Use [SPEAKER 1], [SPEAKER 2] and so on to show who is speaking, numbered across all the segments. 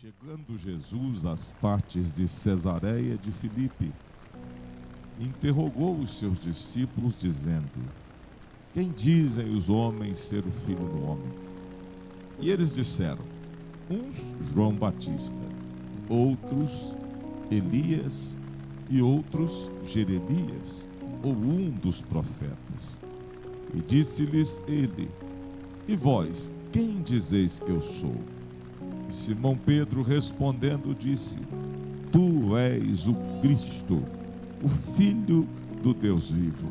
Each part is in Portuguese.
[SPEAKER 1] Chegando Jesus às partes de Cesareia de Filipe, interrogou os seus discípulos, dizendo: Quem dizem os homens ser o Filho do Homem? E eles disseram: uns João Batista, outros Elias e outros Jeremias, ou um dos profetas. E disse-lhes ele: E vós, quem dizeis que eu sou? E Simão Pedro respondendo disse: Tu és o Cristo, o Filho do Deus vivo.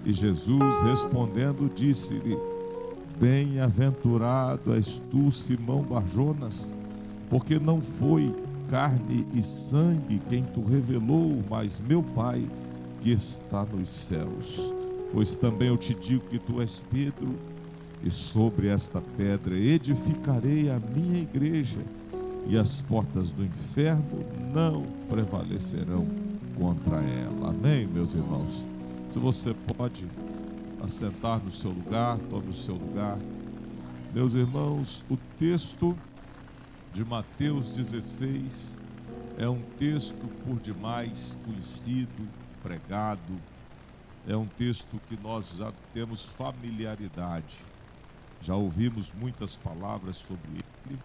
[SPEAKER 1] E Jesus respondendo disse-lhe: Bem-aventurado és tu, Simão Barjonas, porque não foi carne e sangue quem tu revelou, mas meu Pai que está nos céus. Pois também eu te digo que tu és Pedro, e sobre esta pedra edificarei a minha igreja, e as portas do inferno não prevalecerão contra ela. Amém, meus irmãos? Se você pode assentar no seu lugar, tome o seu lugar. Meus irmãos, o texto de Mateus 16 é um texto por demais conhecido, pregado. É um texto que nós já temos familiaridade. Já ouvimos muitas palavras sobre ele.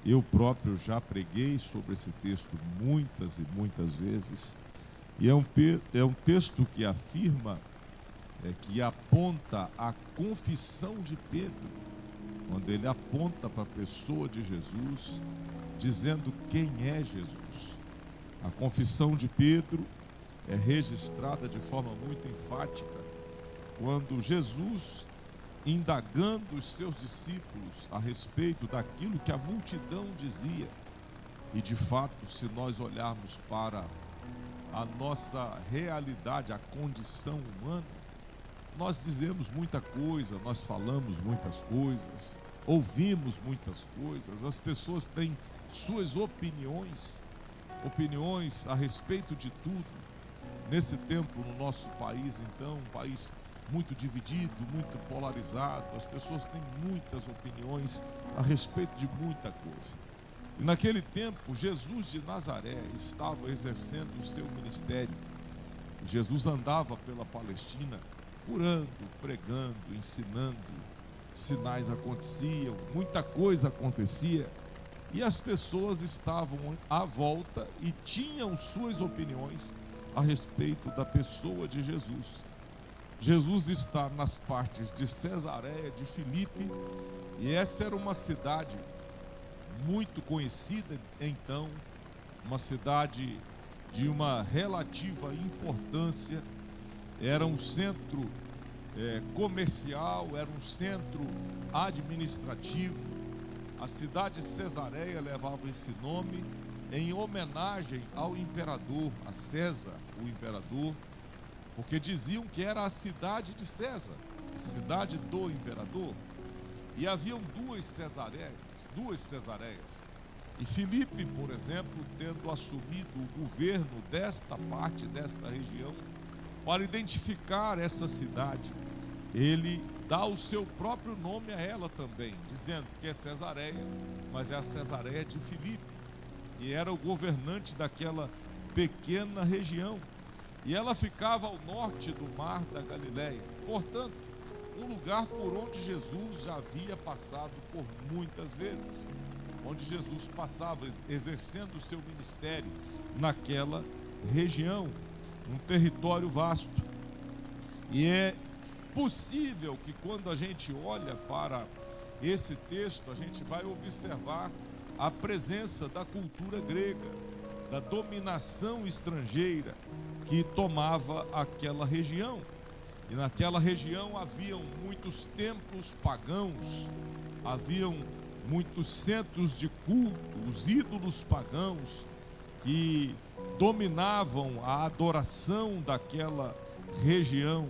[SPEAKER 1] Eu próprio já preguei sobre esse texto muitas e muitas vezes. E é um texto que afirma, que aponta a confissão de Pedro, quando ele aponta para a pessoa de Jesus, dizendo quem é Jesus. A confissão de Pedro é registrada de forma muito enfática, quando Jesus, indagando os seus discípulos a respeito daquilo que a multidão dizia, e de fato, se nós olharmos para a nossa realidade, a condição humana, nós dizemos muita coisa, nós falamos muitas coisas, ouvimos muitas coisas, as pessoas têm suas opiniões a respeito de tudo. Nesse tempo, no nosso país, então, um país muito dividido, muito polarizado, as pessoas têm muitas opiniões a respeito de muita coisa. E naquele tempo, Jesus de Nazaré estava exercendo o seu ministério. Jesus andava pela Palestina, curando, pregando, ensinando, sinais aconteciam, muita coisa acontecia, e as pessoas estavam à volta e tinham suas opiniões a respeito da pessoa de Jesus. Jesus está nas partes de Cesareia de Filipe, e essa era uma cidade muito conhecida então, uma cidade de uma relativa importância, era um centro comercial, era um centro administrativo. A cidade de Cesareia levava esse nome em homenagem ao imperador, a César, o imperador, porque diziam que era a cidade de César, a cidade do imperador. E haviam duas Cesareias. E Filipe, por exemplo, tendo assumido o governo desta parte, desta região, para identificar essa cidade, ele dá o seu próprio nome a ela também, dizendo que é Cesareia, mas é a Cesareia de Filipe, e era o governante daquela pequena região. E ela ficava ao norte do mar da Galileia, portanto, um lugar por onde Jesus já havia passado por muitas vezes, onde Jesus passava exercendo o seu ministério naquela região, um território vasto. E é possível que quando a gente olha para esse texto, a gente vai observar a presença da cultura grega, da dominação estrangeira que tomava aquela região. E naquela região haviam muitos templos pagãos, haviam muitos centros de culto, os ídolos pagãos que dominavam a adoração daquela região.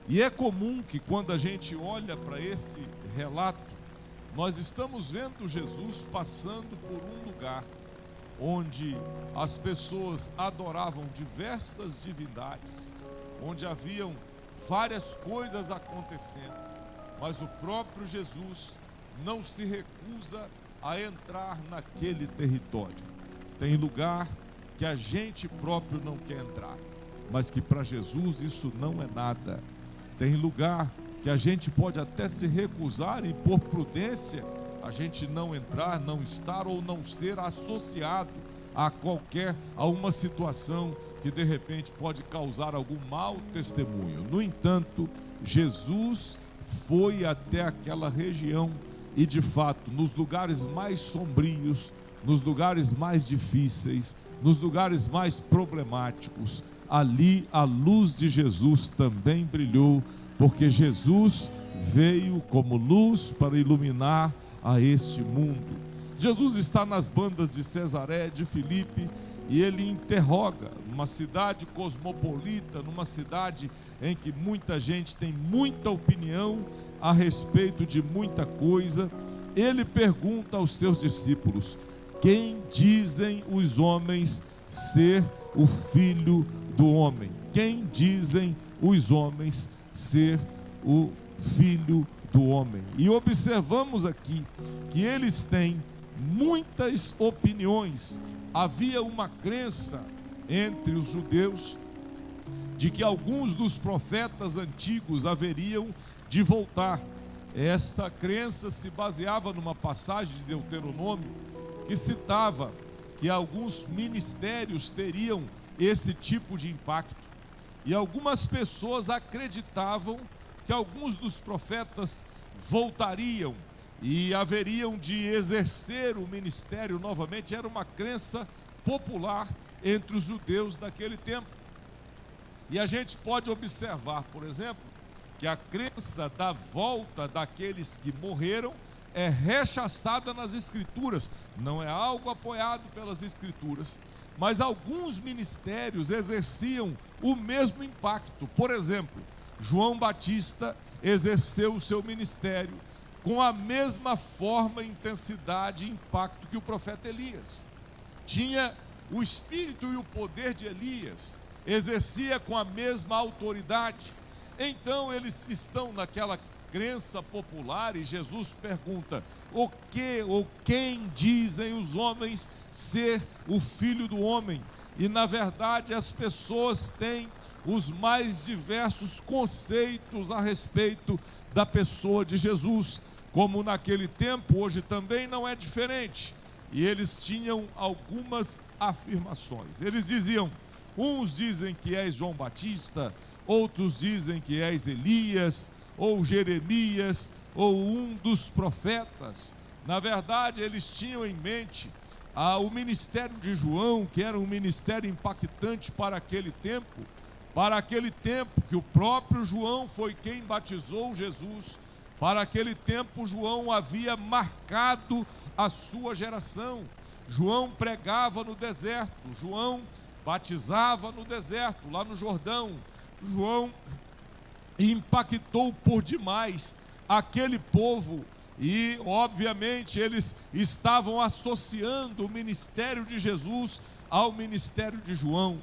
[SPEAKER 1] E é comum que quando a gente olha para esse relato, nós estamos vendo Jesus passando por um lugar onde as pessoas adoravam diversas divindades, onde haviam várias coisas acontecendo, mas o próprio Jesus não se recusa a entrar naquele território. Tem lugar que a gente próprio não quer entrar, mas que para Jesus isso não é nada. Tem lugar que a gente pode até se recusar e por prudência a gente não entrar, não estar ou não ser associado a uma situação que de repente pode causar algum mau testemunho. No entanto, Jesus foi até aquela região e de fato, nos lugares mais sombrios, nos lugares mais difíceis, nos lugares mais problemáticos, ali a luz de Jesus também brilhou, porque Jesus veio como luz para iluminar a este mundo. Jesus está nas bandas de Cesaré de Filipe e ele interroga, numa cidade cosmopolita, numa cidade em que muita gente tem muita opinião a respeito de muita coisa. Ele pergunta aos seus discípulos: quem dizem os homens ser o Filho do Homem? Quem dizem os homens ser o Filho do Homem? E observamos aqui que eles têm muitas opiniões. Havia uma crença entre os judeus de que alguns dos profetas antigos haveriam de voltar. Esta crença se baseava numa passagem de Deuteronômio que citava que alguns ministérios teriam esse tipo de impacto. E algumas pessoas acreditavam que alguns dos profetas voltariam e haveriam de exercer o ministério novamente. Era uma crença popular entre os judeus daquele tempo. E a gente pode observar, por exemplo, que a crença da volta daqueles que morreram é rechaçada nas Escrituras, não é algo apoiado pelas Escrituras, mas alguns ministérios exerciam o mesmo impacto. Por exemplo, João Batista exerceu o seu ministério com a mesma forma, intensidade e impacto que o profeta Elias. Tinha o espírito e o poder de Elias, exercia com a mesma autoridade. Então eles estão naquela crença popular e Jesus pergunta: o que ou quem dizem os homens ser o Filho do Homem? E na verdade as pessoas têm os mais diversos conceitos a respeito da pessoa de Jesus, como naquele tempo, hoje também não é diferente. E eles tinham algumas afirmações. Eles diziam: uns dizem que és João Batista, outros dizem que és Elias, ou Jeremias, ou um dos profetas. Na verdade, eles tinham em mente o ministério de João, que era um ministério impactante para aquele tempo que o próprio João foi quem batizou Jesus. Para aquele tempo, João havia marcado a sua geração. João pregava no deserto, João batizava no deserto, lá no Jordão. João impactou por demais aquele povo e, obviamente, eles estavam associando o ministério de Jesus ao ministério de João.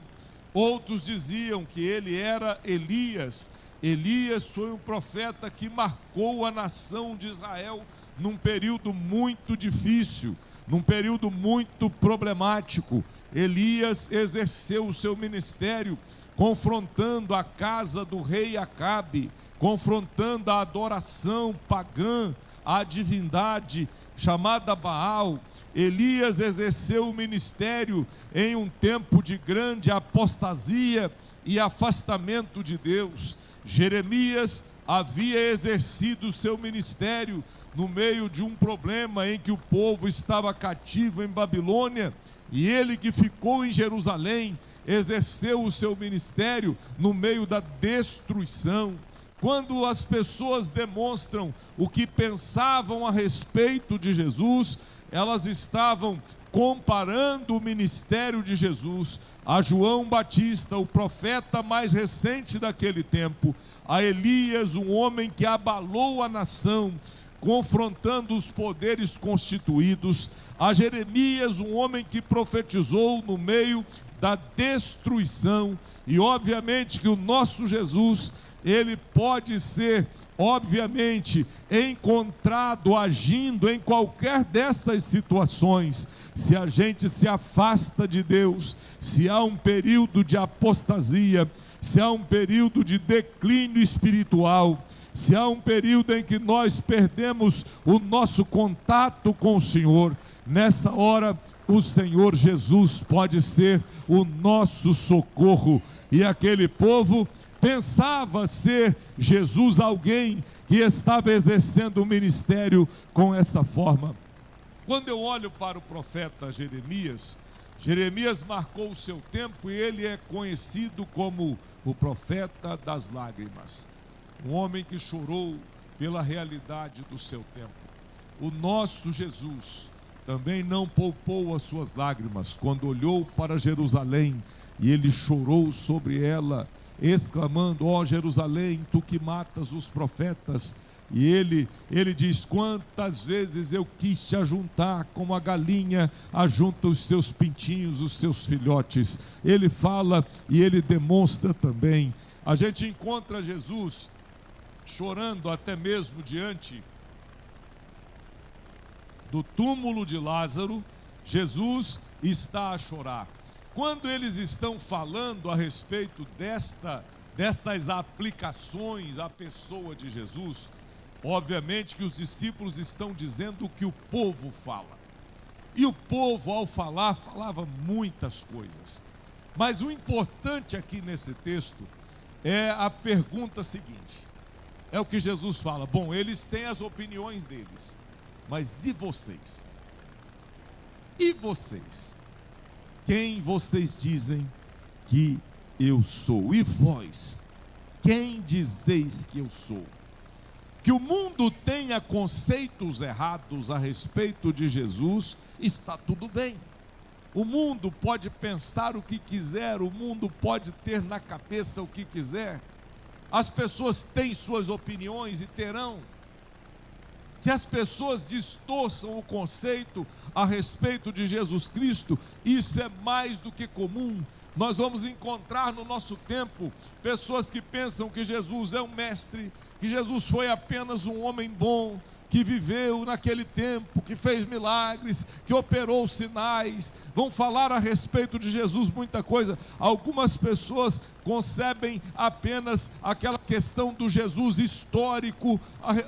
[SPEAKER 1] Outros diziam que ele era Elias. Elias foi um profeta que marcou a nação de Israel num período muito difícil, num período muito problemático. Elias exerceu o seu ministério confrontando a casa do rei Acabe, confrontando a adoração pagã à divindade chamada Baal. Elias exerceu o ministério em um tempo de grande apostasia e afastamento de Deus. Jeremias havia exercido o seu ministério no meio de um problema em que o povo estava cativo em Babilônia, e ele, que ficou em Jerusalém, exerceu o seu ministério no meio da destruição. Quando as pessoas demonstram o que pensavam a respeito de Jesus, elas estavam comparando o ministério de Jesus a João Batista, o profeta mais recente daquele tempo, a Elias, um homem que abalou a nação, confrontando os poderes constituídos, a Jeremias, um homem que profetizou no meio da destruição. E obviamente que o nosso Jesus ele pode ser, obviamente, encontrado agindo em qualquer dessas situações. Se a gente se afasta de Deus, se há um período de apostasia, se há um período de declínio espiritual, se há um período em que nós perdemos o nosso contato com o Senhor, nessa hora o Senhor Jesus pode ser o nosso socorro. E aquele povo pensava ser Jesus alguém que estava exercendo o ministério com essa forma. Quando eu olho para o profeta Jeremias, Jeremias marcou o seu tempo e ele é conhecido como o profeta das lágrimas. Um homem que chorou pela realidade do seu tempo. O nosso Jesus também não poupou as suas lágrimas quando olhou para Jerusalém e ele chorou sobre ela, exclamando: ó Jerusalém, tu que matas os profetas. E ele diz: quantas vezes eu quis te ajuntar como a galinha ajunta os seus pintinhos, os seus filhotes. Ele fala e ele demonstra também. A gente encontra Jesus chorando até mesmo diante do túmulo de Lázaro. Jesus está a chorar. Quando eles estão falando a respeito destas aplicações à pessoa de Jesus, obviamente que os discípulos estão dizendo o que o povo fala. E o povo, ao falar, falava muitas coisas. Mas o importante aqui nesse texto é a pergunta seguinte. É o que Jesus fala: bom, eles têm as opiniões deles, mas e vocês? E vocês? Quem vocês dizem que eu sou? E vós? Quem dizeis que eu sou? Que o mundo tenha conceitos errados a respeito de Jesus, está tudo bem. O mundo pode pensar o que quiser, o mundo pode ter na cabeça o que quiser. As pessoas têm suas opiniões e terão. Que as pessoas distorçam o conceito a respeito de Jesus Cristo, isso é mais do que comum. Nós vamos encontrar no nosso tempo pessoas que pensam que Jesus é um mestre, que Jesus foi apenas um homem bom, que viveu naquele tempo, que fez milagres, que operou sinais. Vão falar a respeito de Jesus muita coisa. Algumas pessoas concebem apenas aquela questão do Jesus histórico,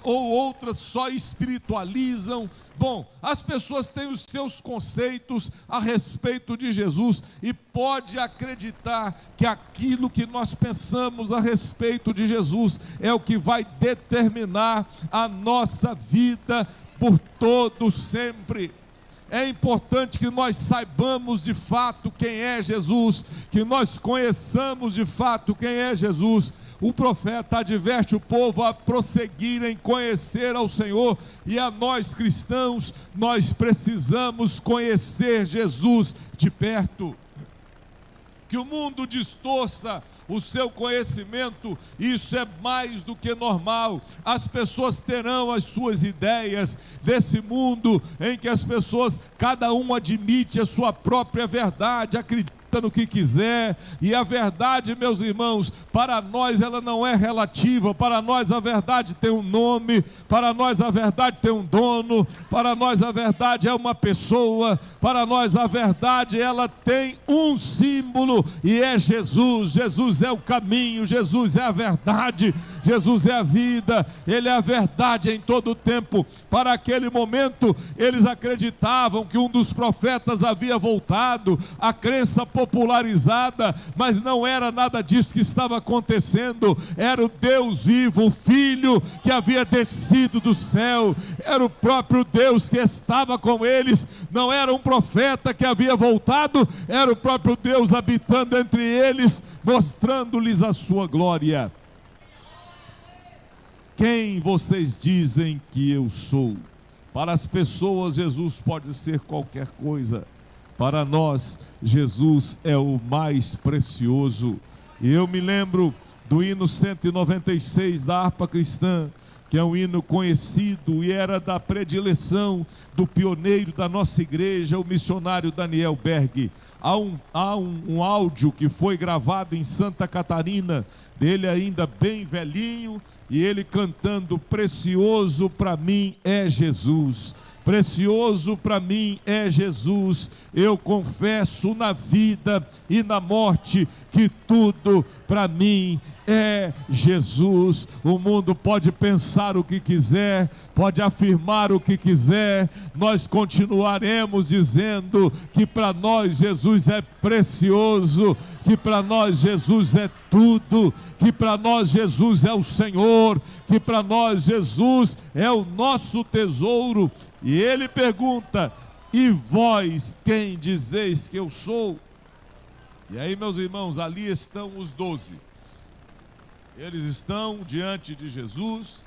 [SPEAKER 1] ou outras só espiritualizam. Bom, as pessoas têm os seus conceitos a respeito de Jesus e pode acreditar que aquilo que nós pensamos a respeito de Jesus é o que vai determinar a nossa vida por todo sempre. É importante que nós saibamos de fato quem é Jesus, que nós conheçamos de fato quem é Jesus. O profeta adverte o povo a prosseguir em conhecer ao Senhor, e a nós cristãos, nós precisamos conhecer Jesus de perto. Que o mundo distorça o seu conhecimento, isso é mais do que normal. As pessoas terão as suas ideias desse mundo em que as pessoas, cada um admite a sua própria verdade, acredita no que quiser, e a verdade, meus irmãos, para nós ela não é relativa. Para nós a verdade tem um nome, para nós a verdade tem um dono, para nós a verdade é uma pessoa, para nós a verdade ela tem um símbolo, e é Jesus. Jesus é o caminho, Jesus é a verdade, Jesus é a vida, Ele é a verdade em todo o tempo. Para aquele momento, eles acreditavam que um dos profetas havia voltado, a crença popularizada, mas não era nada disso que estava acontecendo. Era o Deus vivo, o Filho que havia descido do céu, era o próprio Deus que estava com eles. Não era um profeta que havia voltado, era o próprio Deus habitando entre eles, mostrando-lhes a sua glória. Quem vocês dizem que eu sou? Para as pessoas, Jesus pode ser qualquer coisa. Para nós, Jesus é o mais precioso. E eu me lembro do hino 196 da harpa cristã, que é um hino conhecido e era da predileção do pioneiro da nossa igreja, o missionário Daniel Berg. Há um áudio que foi gravado em Santa Catarina, dele ainda bem velhinho, e ele cantando: precioso para mim é Jesus. Precioso para mim é Jesus, eu confesso na vida e na morte que tudo para mim é Jesus. O mundo pode pensar o que quiser, pode afirmar o que quiser, nós continuaremos dizendo que para nós Jesus é precioso, que para nós Jesus é tudo, que para nós Jesus é o Senhor, que para nós Jesus é o nosso tesouro. E ele pergunta: e vós quem dizeis que eu sou? E aí, meus irmãos, ali estão os 12. Eles estão diante de Jesus.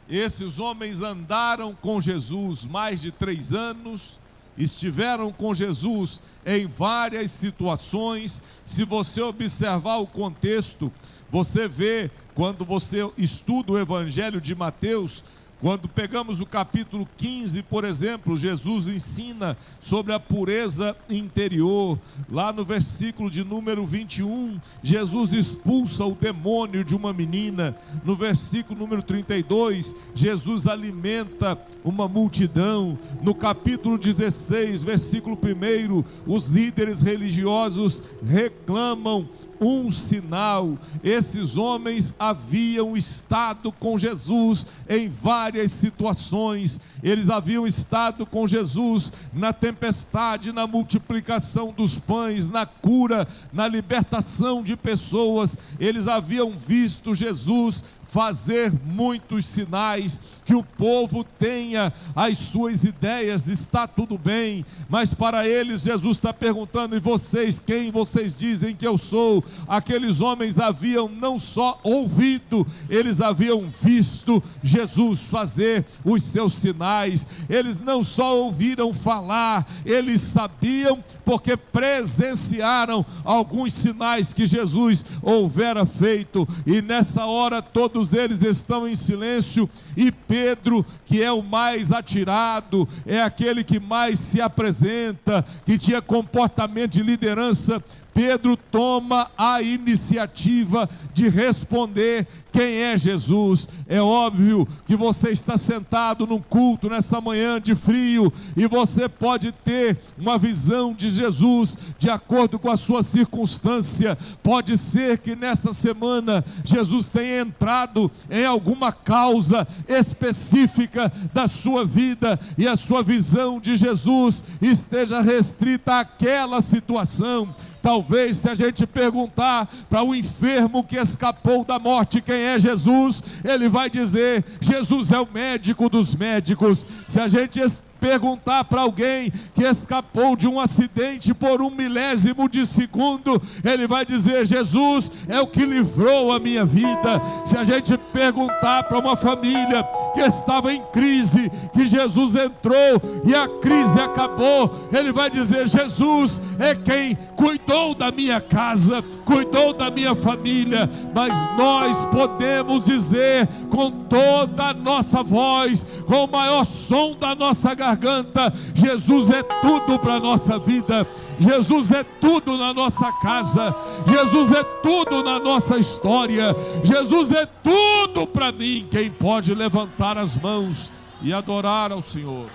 [SPEAKER 1] Esses homens andaram com Jesus mais de 3 anos, estiveram com Jesus em várias situações. Se você observar o contexto, você vê, quando você estuda o Evangelho de Mateus, quando pegamos o capítulo 15, por exemplo, Jesus ensina sobre a pureza interior. Lá no versículo de número 21, Jesus expulsa o demônio de uma menina. No versículo número 32, Jesus alimenta uma multidão. No capítulo 16, versículo 1, os líderes religiosos reclamam um sinal. Esses homens haviam estado com Jesus em várias situações. Eles haviam estado com Jesus na tempestade, na multiplicação dos pães, na cura, na libertação de pessoas. Eles haviam visto Jesus fazer muitos sinais. Que o povo tenha as suas ideias, está tudo bem, mas para eles Jesus está perguntando: e vocês, quem vocês dizem que eu sou? Aqueles homens haviam não só ouvido, eles haviam visto Jesus fazer os seus sinais. Eles não só ouviram falar, eles sabiam, porque presenciaram alguns sinais que Jesus houvera feito. E nessa hora todos eles estão em silêncio, e Pedro, que é o mais atirado, é aquele que mais se apresenta, que tinha comportamento de liderança, Pedro toma a iniciativa de responder quem é Jesus. É óbvio que você está sentado num culto nessa manhã de frio, e você pode ter uma visão de Jesus de acordo com a sua circunstância. Pode ser que nessa semana Jesus tenha entrado em alguma causa específica da sua vida, e a sua visão de Jesus esteja restrita àquela situação. Talvez, se a gente perguntar para o enfermo que escapou da morte quem é Jesus, ele vai dizer: Jesus é o médico dos médicos. Se a gente perguntar para alguém que escapou de um acidente por 1 milésimo de segundo, ele vai dizer: Jesus é o que livrou a minha vida. Se a gente perguntar para uma família que estava em crise, que Jesus entrou e a crise acabou, ele vai dizer: Jesus é quem cuidou da minha casa, cuidou da minha família. Mas nós podemos dizer com toda a nossa voz, com o maior som da nossa garganta: Jesus é tudo para a nossa vida, Jesus é tudo na nossa casa, Jesus é tudo na nossa história, Jesus é tudo para mim. Quem pode levantar as mãos e adorar ao Senhor?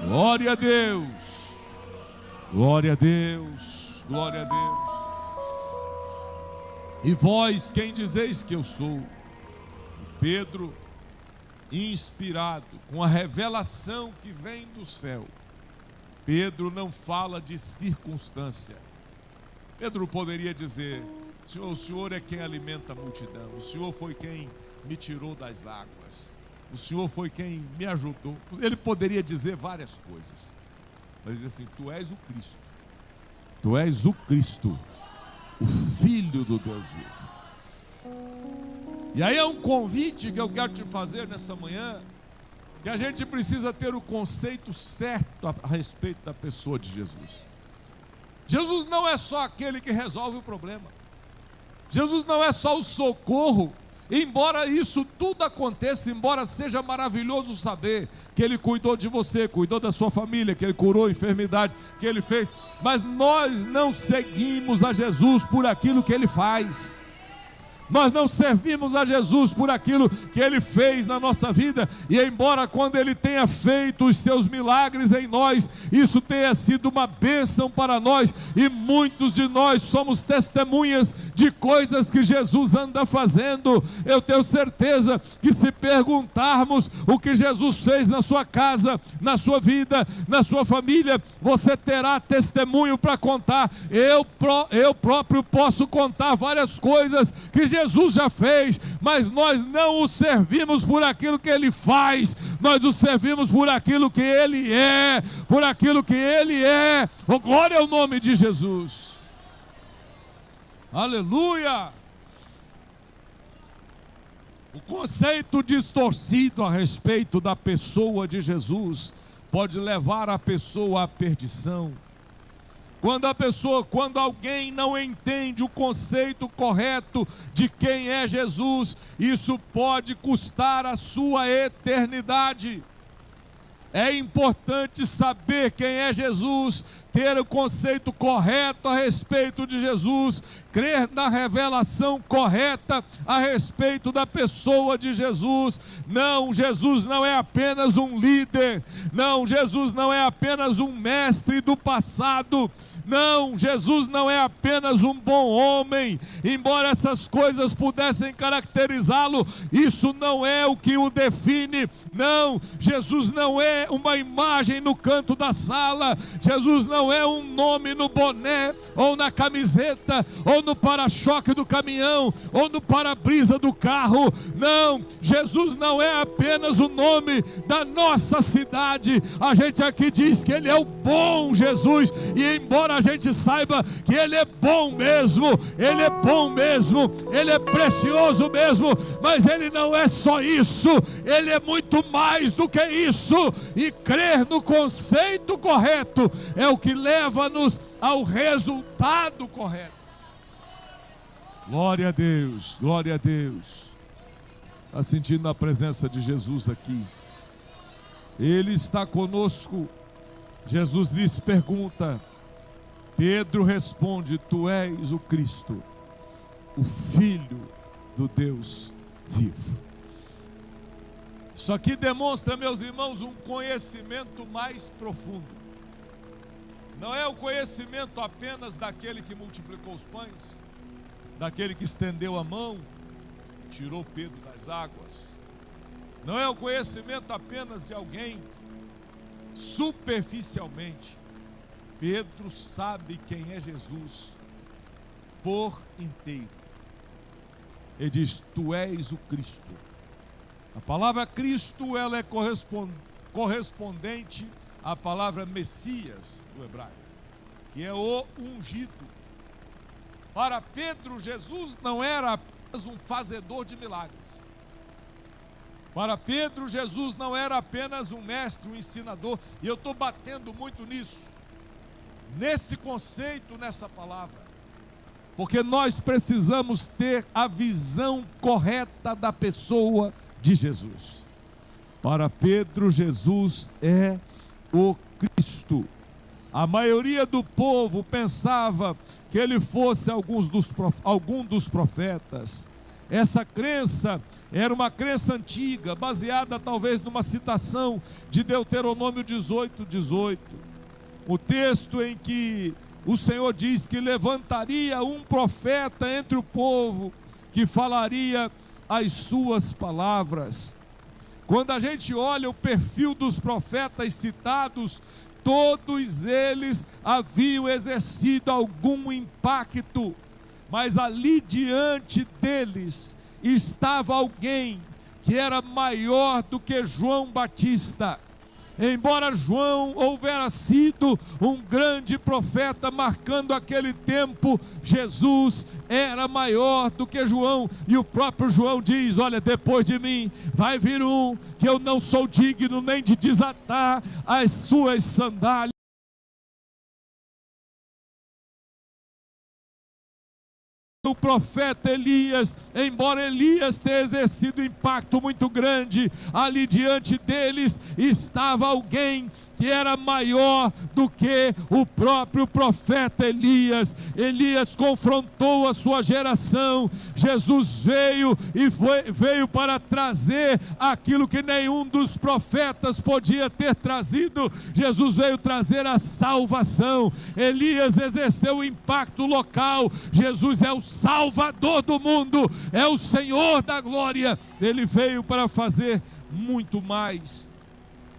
[SPEAKER 1] Glória a Deus, glória a Deus, glória a Deus. E vós quem dizeis que eu sou? Pedro, inspirado com a revelação que vem do céu, Pedro não fala de circunstância. Pedro poderia dizer: Senhor, o Senhor é quem alimenta a multidão, o Senhor foi quem me tirou das águas, o Senhor foi quem me ajudou. Ele poderia dizer várias coisas, mas diz assim: Tu és o Cristo, Tu és o Cristo, o Filho do Deus vivo. E aí é um convite que eu quero te fazer nessa manhã, que a gente precisa ter o conceito certo a respeito da pessoa de Jesus. Jesus não é só aquele que resolve o problema, Jesus não é só o socorro embora isso tudo aconteça, embora seja maravilhoso saber que Ele cuidou de você, cuidou da sua família, que Ele curou a enfermidade, que Ele fez, mas nós não seguimos a Jesus por aquilo que Ele faz. Nós não servimos a Jesus por aquilo que Ele fez na nossa vida, e embora quando Ele tenha feito os seus milagres em nós, isso tenha sido uma bênção para nós, e muitos de nós somos testemunhas de coisas que Jesus anda fazendo. Eu tenho certeza que se perguntarmos o que Jesus fez na sua casa, na sua vida, na sua família, você terá testemunho para contar. Eu próprio posso contar várias coisas que Jesus já fez, mas nós não o servimos por aquilo que Ele faz, nós o servimos por aquilo que Ele é, por aquilo que Ele é. Oh, glória ao nome de Jesus. Aleluia. O conceito distorcido a respeito da pessoa de Jesus pode levar a pessoa à perdição. Quando alguém não entende o conceito correto de quem é Jesus, isso pode custar a sua eternidade. É importante saber quem é Jesus, ter o conceito correto a respeito de Jesus, crer na revelação correta a respeito da pessoa de Jesus. Não, Jesus não é apenas um líder, não, Jesus não é apenas um mestre do passado, não, Jesus não é apenas um bom homem, embora essas coisas pudessem caracterizá-lo, isso não é o que o define. Não, Jesus não é uma imagem no canto da sala, Jesus não é um nome no boné, ou na camiseta, ou no para-choque do caminhão, ou no para-brisa do carro. Não, Jesus não é apenas o nome da nossa cidade. A gente aqui diz que Ele é o bom Jesus, e embora a gente saiba que Ele é bom mesmo, Ele é bom mesmo, Ele é precioso mesmo, mas Ele não é só isso, Ele é muito mais do que isso, e crer no conceito correto é o que leva-nos ao resultado correto. Glória a Deus, glória a Deus. Está sentindo a presença de Jesus aqui? Ele está conosco. Jesus lhes pergunta, Pedro responde, tu és o Cristo, o Filho do Deus vivo. Isso aqui demonstra, meus irmãos, um conhecimento mais profundo. Não é o conhecimento apenas daquele que multiplicou os pães, daquele que estendeu a mão, tirou Pedro das águas. Não é o conhecimento apenas de alguém superficialmente. Pedro sabe quem é Jesus por inteiro. Ele diz, tu és o Cristo. A palavra Cristo, ela é correspondente à palavra Messias do hebraico, que é o ungido. Para Pedro, Jesus não era apenas um fazedor de milagres. Para Pedro, Jesus não era apenas um mestre, um ensinador. E eu estou batendo muito nisso, nesse conceito, nessa palavra, porque nós precisamos ter a visão correta da pessoa de Jesus. Para Pedro, Jesus é o Cristo. A maioria do povo pensava que ele fosse algum dos profetas. Essa crença era uma crença antiga, baseada talvez numa citação de Deuteronômio 18:18. O texto em que o Senhor diz que levantaria um profeta entre o povo, que falaria as suas palavras. Quando a gente olha o perfil dos profetas citados, todos eles haviam exercido algum impacto, mas ali diante deles estava alguém que era maior do que João Batista. Embora João houvera sido um grande profeta marcando aquele tempo, Jesus era maior do que João. E o próprio João diz, olha, depois de mim vai vir um que eu não sou digno nem de desatar as suas sandálias. O profeta Elias, embora Elias tenha exercido um impacto muito grande, ali diante deles estava alguém que era maior do que o próprio profeta Elias. Elias confrontou a sua geração. Jesus veio e veio para trazer aquilo que nenhum dos profetas podia ter trazido. Jesus veio trazer a salvação. Elias exerceu o impacto local. Jesus é o Salvador do mundo, é o Senhor da glória. Ele veio para fazer muito mais.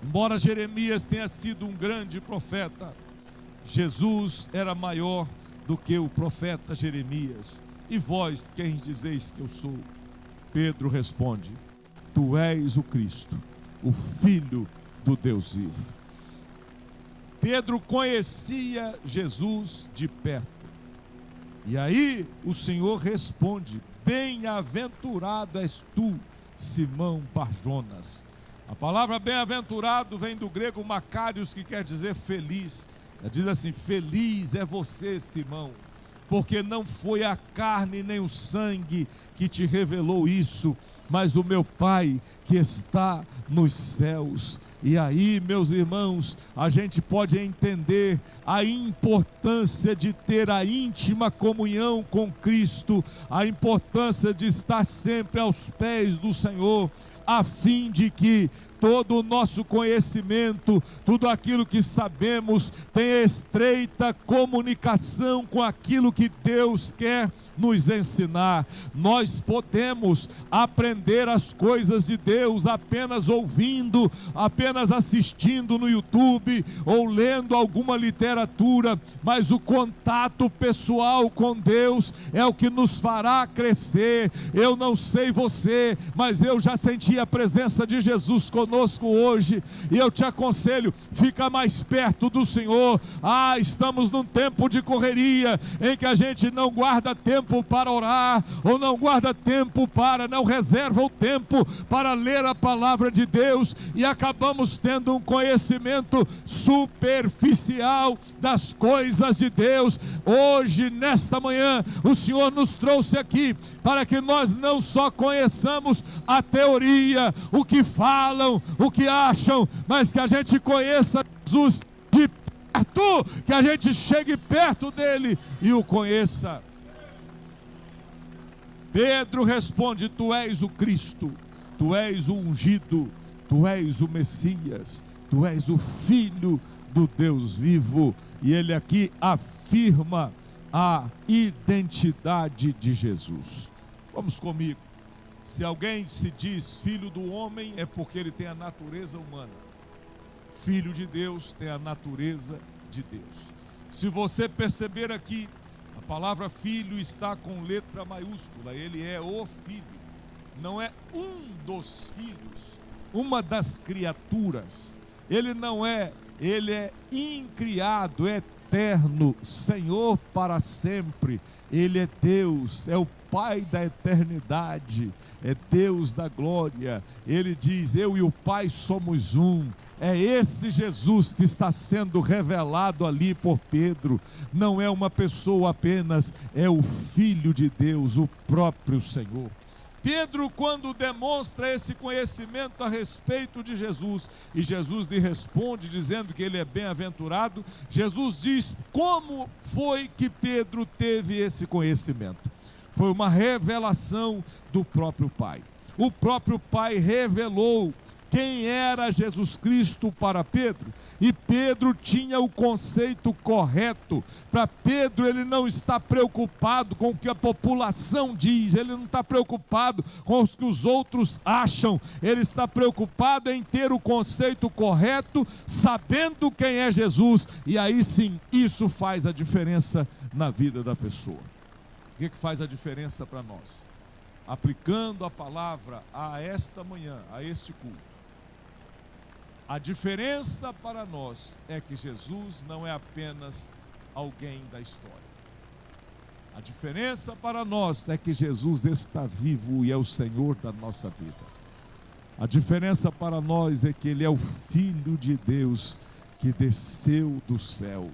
[SPEAKER 1] Embora Jeremias tenha sido um grande profeta, Jesus era maior do que o profeta Jeremias. E vós, quem dizeis que eu sou? Pedro responde: tu és o Cristo, o Filho do Deus vivo. Pedro conhecia Jesus de perto. E aí o Senhor responde: bem-aventurado és tu, Simão Barjonas. A palavra bem-aventurado vem do grego makarios, que quer dizer feliz. Diz assim: feliz é você, Simão, porque não foi a carne nem o sangue que te revelou isso, mas o meu Pai que está nos céus. E aí, meus irmãos, a gente pode entender a importância de ter a íntima comunhão com Cristo, a importância de estar sempre aos pés do Senhor, a fim de que todo o nosso conhecimento, tudo aquilo que sabemos, tenha estreita comunicação com aquilo que Deus quer nos ensinar. Nós podemos aprender as coisas de Deus apenas ouvindo, apenas assistindo no YouTube ou lendo alguma literatura, mas o contato pessoal com Deus é o que nos fará crescer. Eu não sei você, mas eu já senti a presença de Jesus conosco hoje, e eu te aconselho, fica mais perto do Senhor. Estamos num tempo de correria, em que a gente não guarda tempo para orar, ou não guarda tempo não reserva o tempo para ler a palavra de Deus, e acabamos tendo um conhecimento superficial das coisas de Deus. Hoje, nesta manhã, o Senhor nos trouxe aqui para que nós não só conheçamos a teoria, o que falam, o que acham, mas que a gente conheça Jesus de perto, que a gente chegue perto dele e o conheça. Pedro responde: tu és o Cristo, tu és o ungido, tu és o Messias, tu és o Filho do Deus vivo. E ele aqui afirma a identidade de Jesus. Vamos comigo. Se alguém se diz filho do homem, é porque ele tem a natureza humana. Filho de Deus tem a natureza de Deus. Se você perceber aqui, a palavra filho está com letra maiúscula. Ele é o filho. Não é um dos filhos, uma das criaturas. Ele não é, ele é incriado, é eterno, Senhor para sempre. Ele é Deus, é o Pai da eternidade, é Deus da glória. Ele diz: eu e o Pai somos um. É esse Jesus que está sendo revelado ali por Pedro. Não é uma pessoa apenas, é o Filho de Deus, o próprio Senhor. Pedro, quando demonstra esse conhecimento a respeito de Jesus, e Jesus lhe responde dizendo que ele é bem-aventurado, Jesus diz como foi que Pedro teve esse conhecimento. Foi uma revelação do próprio Pai. O próprio Pai revelou quem era Jesus Cristo para Pedro, e Pedro tinha o conceito correto. Para Pedro, ele não está preocupado com o que a população diz, ele não está preocupado com o que os outros acham, ele está preocupado em ter o conceito correto, sabendo quem é Jesus, e aí sim, isso faz a diferença na vida da pessoa. O que faz a diferença para nós? Aplicando a palavra a esta manhã, a este culto, a diferença para nós é que Jesus não é apenas alguém da história. A diferença para nós é que Jesus está vivo e é o Senhor da nossa vida. A diferença para nós é que Ele é o Filho de Deus que desceu do céu.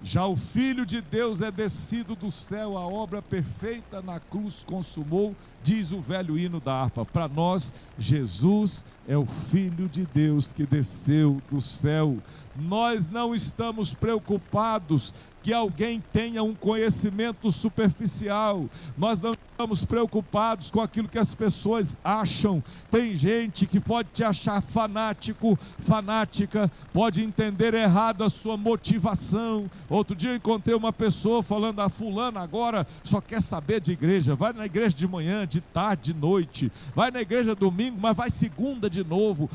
[SPEAKER 1] Já o Filho de Deus é descido do céu, a obra perfeita na cruz consumou, diz o velho hino da harpa. Para nós, Jesus é o Filho de Deus que desceu do céu. Nós não estamos preocupados que alguém tenha um conhecimento superficial. Nós não estamos preocupados com aquilo que as pessoas acham. Tem gente que pode te achar fanático, fanática, pode entender errado a sua motivação. Outro dia eu encontrei uma pessoa falando: a fulana agora só quer saber de igreja, vai na igreja de manhã, de tarde, de noite, vai na igreja domingo, mas vai segunda de novo.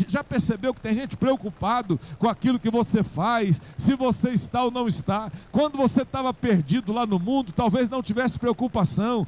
[SPEAKER 1] Já percebeu que tem gente preocupado com aquilo que você faz, se você está ou não está? Quando você estava perdido lá no mundo, talvez não tivesse preocupação.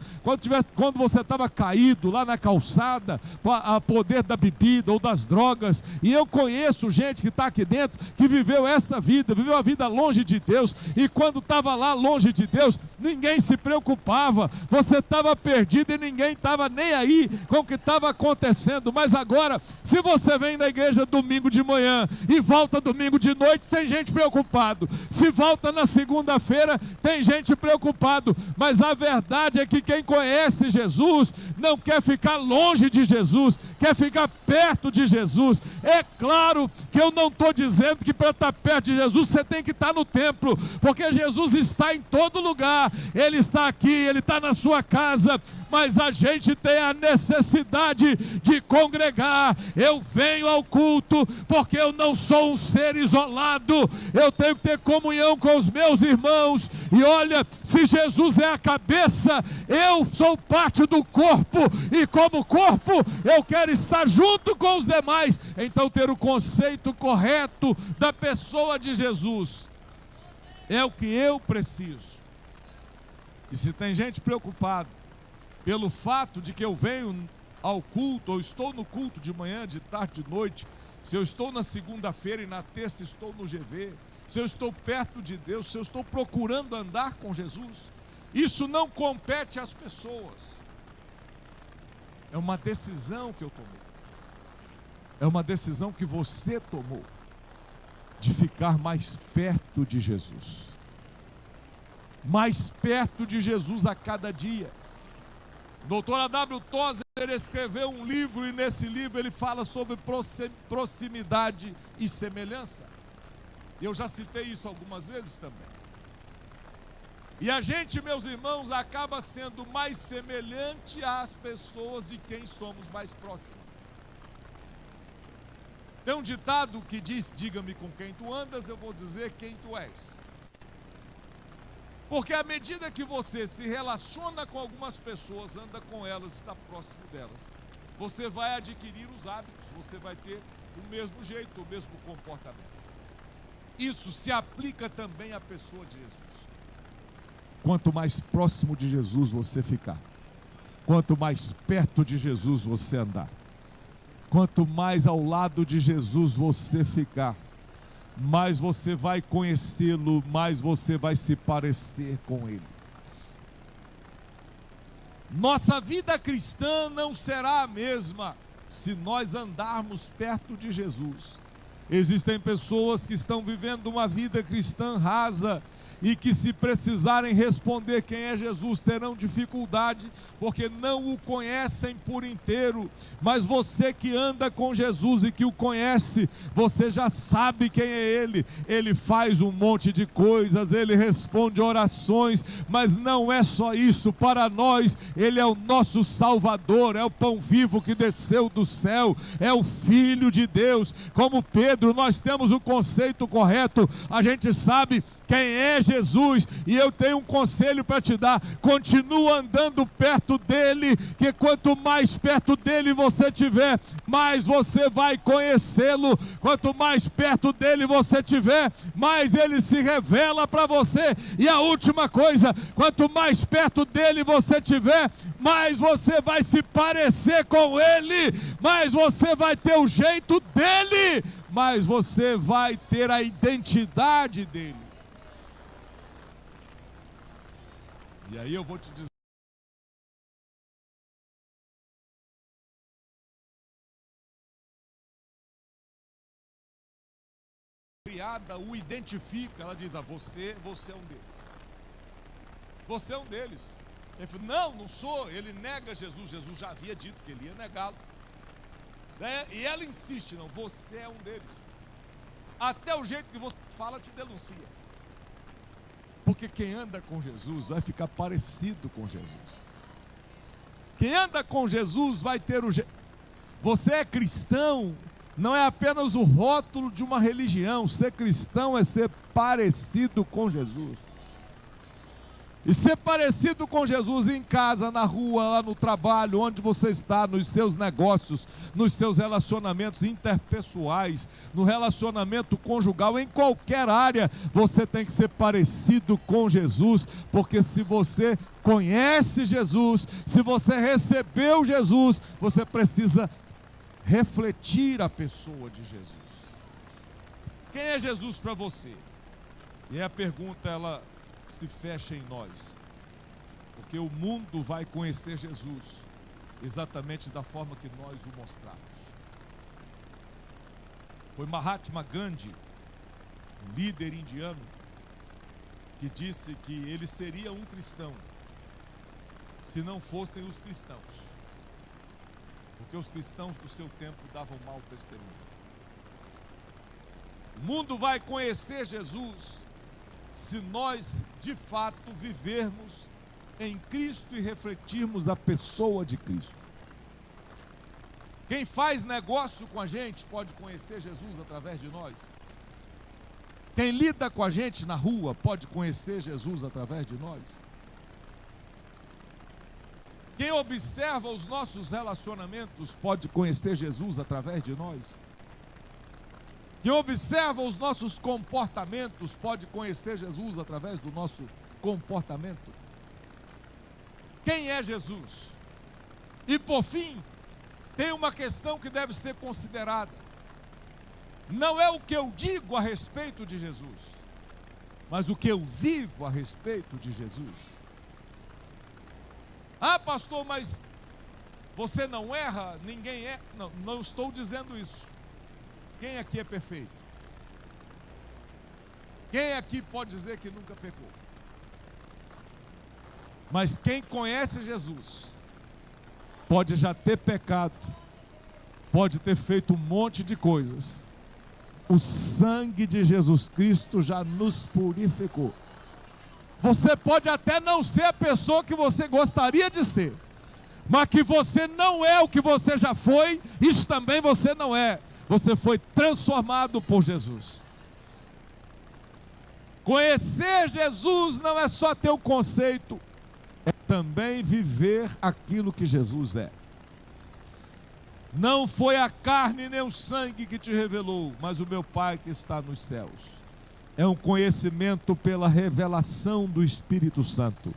[SPEAKER 1] Quando você estava caído lá na calçada, a poder da bebida ou das drogas. E eu conheço gente que está aqui dentro, que viveu essa vida, viveu a vida longe de Deus, e quando estava lá longe de Deus, ninguém se preocupava. Você estava perdido e ninguém estava nem aí com o que estava acontecendo. Mas agora, se você vem na igreja domingo de manhã e volta domingo de noite, tem gente preocupado. Se volta na segunda-feira, tem gente preocupado. Mas a verdade é que quem conhece Jesus não quer ficar longe de Jesus, quer ficar perto de Jesus. É claro que eu não estou dizendo que para estar perto de Jesus você tem que estar no templo, porque Jesus está em todo lugar. Ele está aqui, Ele está na sua casa, mas a gente tem a necessidade de congregar. Eu venho ao culto porque eu não sou um ser isolado, eu tenho que ter comunhão com os meus irmãos. E olha, se Jesus é a cabeça, eu sou parte do corpo, e como corpo eu quero estar junto com os demais. Então, ter o conceito correto da pessoa de Jesus é o que eu preciso. E se tem gente preocupada pelo fato de que eu venho ao culto, ou estou no culto de manhã, de tarde, de noite, se eu estou na segunda-feira e na terça estou no GV, se eu estou perto de Deus, se eu estou procurando andar com Jesus, isso não compete às pessoas. É uma decisão que eu tomei. É uma decisão que você tomou, de ficar mais perto de Jesus. Mais perto de Jesus a cada dia. Doutor A.W. Tozer escreveu um livro, e nesse livro ele fala sobre proximidade e semelhança. Eu já citei isso algumas vezes também. E a gente, meus irmãos, acaba sendo mais semelhante às pessoas de quem somos mais próximos. Tem um ditado que diz: diga-me com quem tu andas, eu vou dizer quem tu és. Porque à medida que você se relaciona com algumas pessoas, anda com elas, está próximo delas, você vai adquirir os hábitos, você vai ter o mesmo jeito, o mesmo comportamento. Isso se aplica também à pessoa de Jesus. Quanto mais próximo de Jesus você ficar, quanto mais perto de Jesus você andar, quanto mais ao lado de Jesus você ficar, mais você vai conhecê-lo, mais você vai se parecer com ele. Nossa vida cristã não será a mesma se nós andarmos perto de Jesus. Existem pessoas que estão vivendo uma vida cristã rasa, e que, se precisarem responder quem é Jesus, terão dificuldade, porque não o conhecem por inteiro. Mas você que anda com Jesus e que o conhece, você já sabe quem é Ele. Ele faz um monte de coisas, Ele responde orações, mas não é só isso. Para nós, Ele é o nosso Salvador, é o pão vivo que desceu do céu, é o Filho de Deus. Como Pedro, nós temos o conceito correto, a gente sabe quem é Jesus, e eu tenho um conselho para te dar: continua andando perto dele, que quanto mais perto dele você tiver, mais você vai conhecê-lo. Quanto mais perto dele você tiver, mais ele se revela para você. E a última coisa, quanto mais perto dele você tiver, mais você vai se parecer com ele, mais você vai ter o jeito dele, mais você vai ter a identidade dele. E aí eu vou te dizer, criada o identifica, ela diz: você é um deles. Você é um deles. Ele falou: não sou. Ele nega Jesus. Jesus já havia dito que ele ia negá-lo. E ela insiste: não, você é um deles. Até o jeito que você fala te denuncia. Porque quem anda com Jesus vai ficar parecido com Jesus. Quem anda com Jesus vai ter o jeito. Você é cristão, não é apenas o rótulo de uma religião. Ser cristão é ser parecido com Jesus. E ser parecido com Jesus em casa, na rua, lá no trabalho, onde você está, nos seus negócios, nos seus relacionamentos interpessoais, no relacionamento conjugal, em qualquer área, você tem que ser parecido com Jesus, porque se você conhece Jesus, se você recebeu Jesus, você precisa refletir a pessoa de Jesus. Quem é Jesus para você? E a pergunta, ela se fecha em nós, porque o mundo vai conhecer Jesus exatamente da forma que nós o mostramos. Foi Mahatma Gandhi, um líder indiano, que disse que ele seria um cristão se não fossem os cristãos, porque os cristãos do seu tempo davam mau testemunho. O mundo vai conhecer Jesus se nós, de fato, vivermos em Cristo e refletirmos a pessoa de Cristo. Quem faz negócio com a gente pode conhecer Jesus através de nós. Quem lida com a gente na rua pode conhecer Jesus através de nós. Quem observa os nossos relacionamentos pode conhecer Jesus através de nós. Quem observa os nossos comportamentos pode conhecer Jesus através do nosso comportamento. Quem é Jesus? E por fim, tem uma questão que deve ser considerada. Não é o que eu digo a respeito de Jesus, mas o que eu vivo a respeito de Jesus. Ah, pastor, mas você não erra, ninguém erra. Não estou dizendo isso. Quem aqui é perfeito? Quem aqui pode dizer que nunca pecou? Mas quem conhece Jesus pode já ter pecado, pode ter feito um monte de coisas. O sangue de Jesus Cristo já nos purificou. Você pode até não ser a pessoa que você gostaria de ser, mas que você não é o que você já foi, isso também você não é. Você foi transformado por Jesus. Conhecer Jesus não é só ter o conceito, é também viver aquilo que Jesus é. Não foi a carne nem o sangue que te revelou, mas o meu Pai que está nos céus. É um conhecimento pela revelação do Espírito Santo.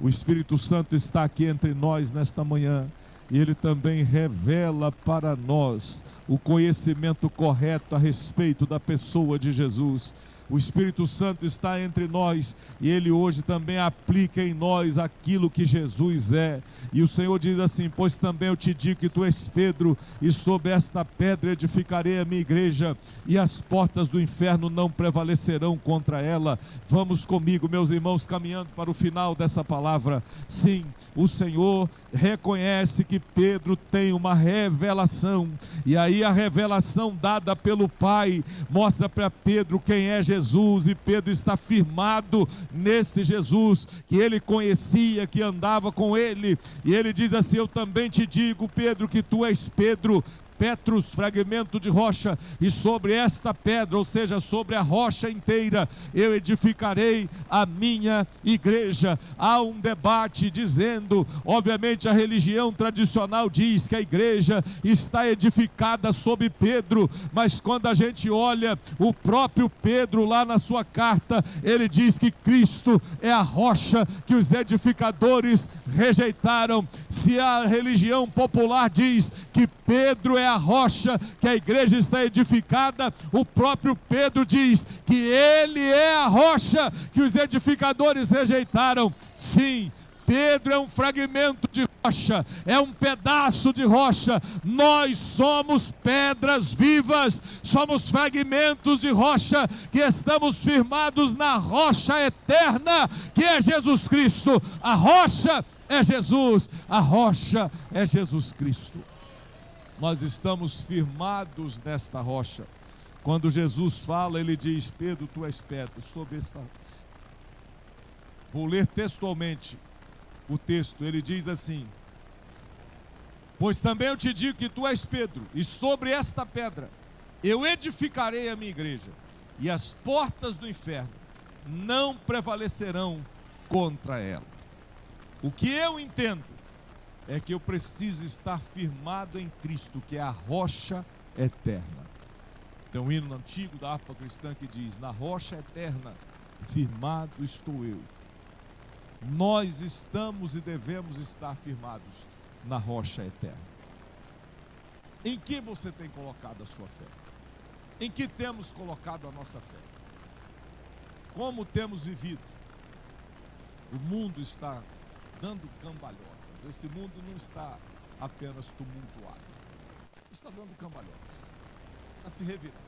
[SPEAKER 1] O Espírito Santo está aqui entre nós nesta manhã. E Ele também revela para nós o conhecimento correto a respeito da pessoa de Jesus. O Espírito Santo está entre nós e Ele hoje também aplica em nós aquilo que Jesus é. E o Senhor diz assim: pois também eu te digo que tu és Pedro, e sobre esta pedra edificarei a minha igreja, e as portas do inferno não prevalecerão contra ela. Vamos comigo, meus irmãos, caminhando para o final dessa palavra. Sim, o Senhor reconhece que Pedro tem uma revelação, e aí a revelação dada pelo Pai mostra para Pedro quem é Jesus, e Pedro está firmado nesse Jesus que ele conhecia, que andava com ele, e ele diz assim: eu também te digo, Pedro, que tu és Pedro, Petrus, fragmento de rocha, e sobre esta pedra, ou seja, sobre a rocha inteira, eu edificarei a minha igreja. Há um debate dizendo, obviamente a religião tradicional diz que a igreja está edificada sobre Pedro, mas quando a gente olha o próprio Pedro lá na sua carta, ele diz que Cristo é a rocha que os edificadores rejeitaram. Se a religião popular diz que Pedro é a rocha que a igreja está edificada, o próprio Pedro diz que ele é a rocha que os edificadores rejeitaram. Sim, Pedro é um fragmento de rocha, é um pedaço de rocha. Nós somos pedras vivas, somos fragmentos de rocha que estamos firmados na rocha eterna, que é Jesus Cristo. A rocha é Jesus, a rocha é Jesus Cristo. Nós estamos firmados nesta rocha. Quando Jesus fala, ele diz: Pedro, tu és pedra, sobre esta... Vou ler textualmente o texto. Ele diz assim: pois também eu te digo que tu és Pedro, e sobre esta pedra eu edificarei a minha igreja, e as portas do inferno não prevalecerão contra ela. O que eu entendo é que eu preciso estar firmado em Cristo, que é a rocha eterna. Tem um hino antigo da harpa cristã que diz: na rocha eterna firmado estou eu. Nós estamos e devemos estar firmados na rocha eterna. Em que você tem colocado a sua fé? Em que temos colocado a nossa fé? Como temos vivido? O mundo está dando cambalhotas. Esse mundo não está apenas tumultuado, está dando cambalhotas, está se revirando.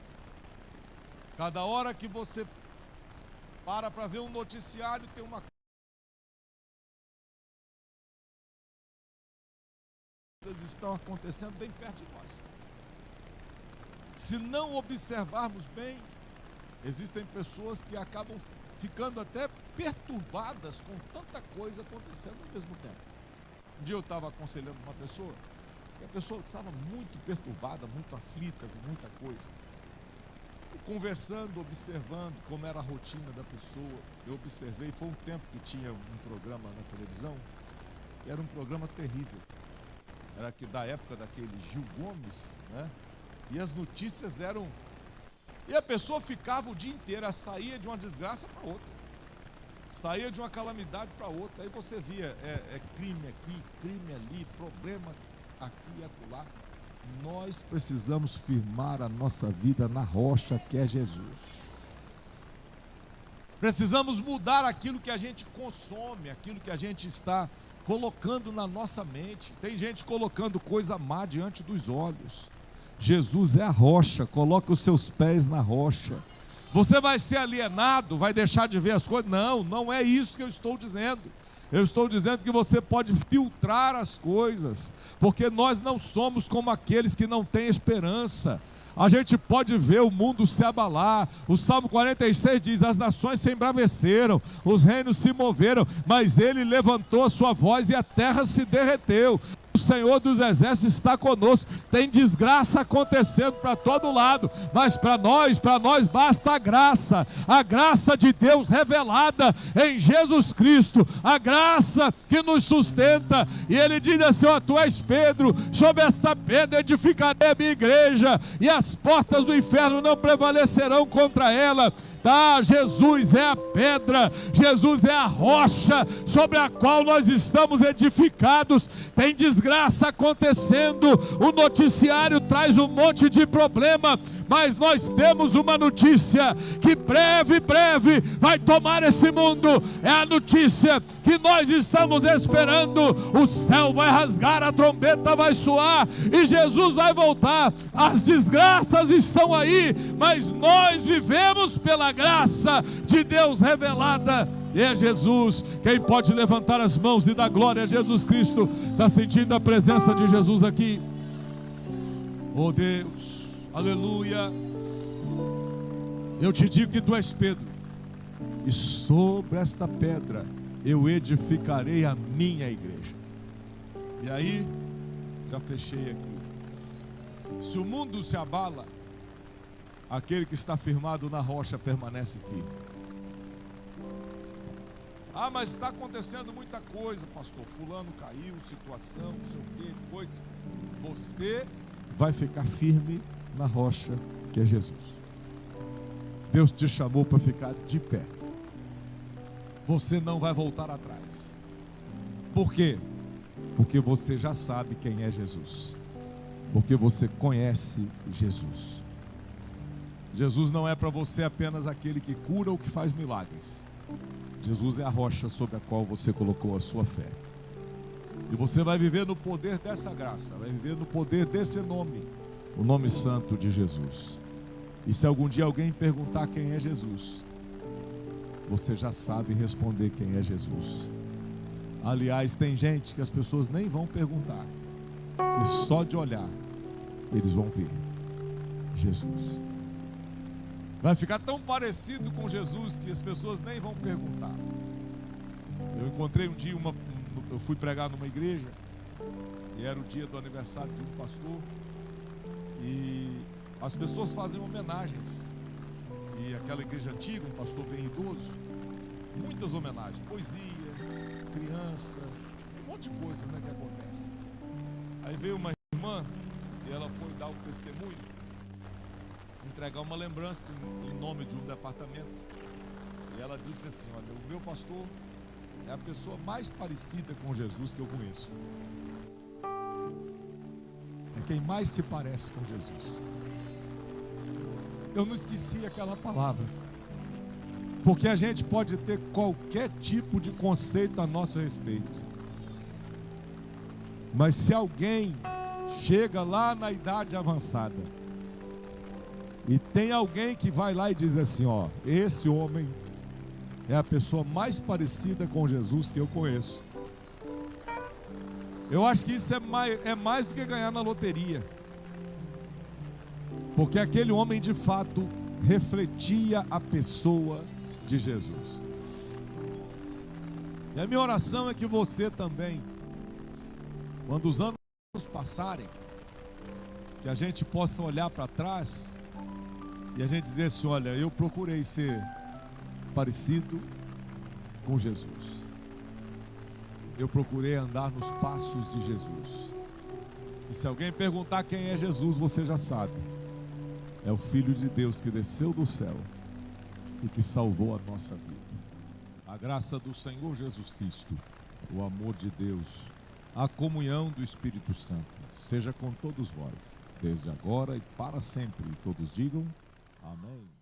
[SPEAKER 1] Cada hora que você para ver um noticiário, tem uma coisas estão acontecendo bem perto de nós. Se não observarmos bem, existem pessoas que acabam ficando até perturbadas com tanta coisa acontecendo ao mesmo tempo. Um dia eu estava aconselhando uma pessoa, e a pessoa estava muito perturbada, muito aflita com muita coisa. E conversando, observando como era a rotina da pessoa, eu observei, foi um tempo que tinha um programa na televisão, que era um programa terrível. Era que da época daquele Gil Gomes, né? E as notícias eram... E a pessoa ficava o dia inteiro, ela saía de uma desgraça para outra, saía de uma calamidade para outra. Aí você via, crime aqui, crime ali, problema aqui e acolá. Nós precisamos firmar a nossa vida na rocha que é Jesus. Precisamos mudar aquilo que a gente consome, aquilo que a gente está colocando na nossa mente. Tem gente colocando coisa má diante dos olhos. Jesus é a rocha, coloca os seus pés na rocha. Você vai ser alienado, vai deixar de ver as coisas? Não, não é isso que eu estou dizendo. Eu estou dizendo que você pode filtrar as coisas, porque nós não somos como aqueles que não têm esperança. A gente pode ver o mundo se abalar. O Salmo 46 diz: as nações se embraveceram, os reinos se moveram, mas ele levantou a sua voz e a terra se derreteu. O Senhor dos Exércitos está conosco. Tem desgraça acontecendo para todo lado, mas para nós basta a graça de Deus revelada em Jesus Cristo, a graça que nos sustenta. E ele diz assim: ó, tu és Pedro, sobre esta pedra edificarei a minha igreja, e as portas do inferno não prevalecerão contra ela. Tá, Jesus é a pedra, Jesus é a rocha sobre a qual nós estamos edificados. Tem desgraça acontecendo, o noticiário traz um monte de problema, mas nós temos uma notícia que breve vai tomar esse mundo. É a notícia que nós estamos esperando. O céu vai rasgar, a trombeta vai soar e Jesus vai voltar. As desgraças estão aí, mas nós vivemos pela graça de Deus revelada. E é Jesus. Quem pode levantar as mãos e dar glória a Jesus Cristo? Está sentindo a presença de Jesus aqui? Oh Deus, aleluia. Eu te digo que tu és Pedro, e sobre esta pedra eu edificarei a minha igreja. E aí, já fechei aqui. Se o mundo se abala, aquele que está firmado na rocha permanece firme. Ah, mas está acontecendo muita coisa, pastor. Fulano caiu, situação, não sei o que, coisa. Você vai ficar firme na rocha que é Jesus. Deus te chamou para ficar de pé. Você não vai voltar atrás. Por quê? Porque você já sabe quem é Jesus. Porque você conhece Jesus. Jesus não é para você apenas aquele que cura ou que faz milagres. Jesus é a rocha sobre a qual você colocou a sua fé. E você vai viver no poder dessa graça, vai viver no poder desse nome, o nome santo de Jesus. E se algum dia alguém perguntar quem é Jesus, você já sabe responder quem é Jesus. Aliás, tem gente que as pessoas nem vão perguntar, que só de olhar eles vão ver Jesus. Vai ficar tão parecido com Jesus que as pessoas nem vão perguntar. Eu encontrei um dia eu fui pregar numa igreja e era o dia do aniversário de um pastor e as pessoas fazem homenagens. E aquela igreja antiga, um pastor bem idoso, muitas homenagens, poesia, criança, um monte de coisas, né, que acontece. Aí veio uma irmã e ela foi dar o testemunho, entregar uma lembrança em nome de um departamento. E ela disse assim: olha, o meu pastor é a pessoa mais parecida com Jesus que eu conheço. É quem mais se parece com Jesus. Eu não esqueci aquela palavra, porque a gente pode ter qualquer tipo de conceito a nosso respeito, mas se alguém chega lá na idade avançada e tem alguém que vai lá e diz assim: ó, esse homem é a pessoa mais parecida com Jesus que eu conheço, eu acho que isso é mais do que ganhar na loteria, porque aquele homem de fato refletia a pessoa de Jesus. E a minha oração é que você também, quando os anos passarem, que a gente possa olhar para trás e a gente dizer assim: olha, eu procurei ser parecido com Jesus, eu procurei andar nos passos de Jesus. E se alguém perguntar quem é Jesus, você já sabe: é o Filho de Deus que desceu do céu e que salvou a nossa vida. A graça do Senhor Jesus Cristo, o amor de Deus, a comunhão do Espírito Santo, seja com todos vós, desde agora e para sempre. E todos digam amém.